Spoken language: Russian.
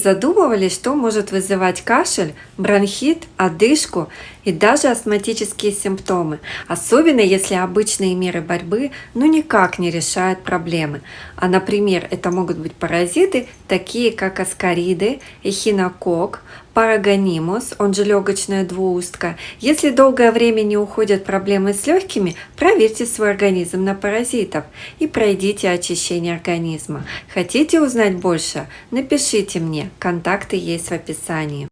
задумывались, что может вызывать кашель, бронхит, одышку и даже астматические симптомы, особенно если обычные меры борьбы никак не решают проблемы. Например, это могут быть паразиты, такие как аскариды, эхинококк, парагонимус, он же легочная двуустка. Если долгое время не уходят проблемы с легкими, проверьте свой организм на паразитов и пройдите очищение организма. Хотите узнать больше? Напишите мне, контакты есть в описании.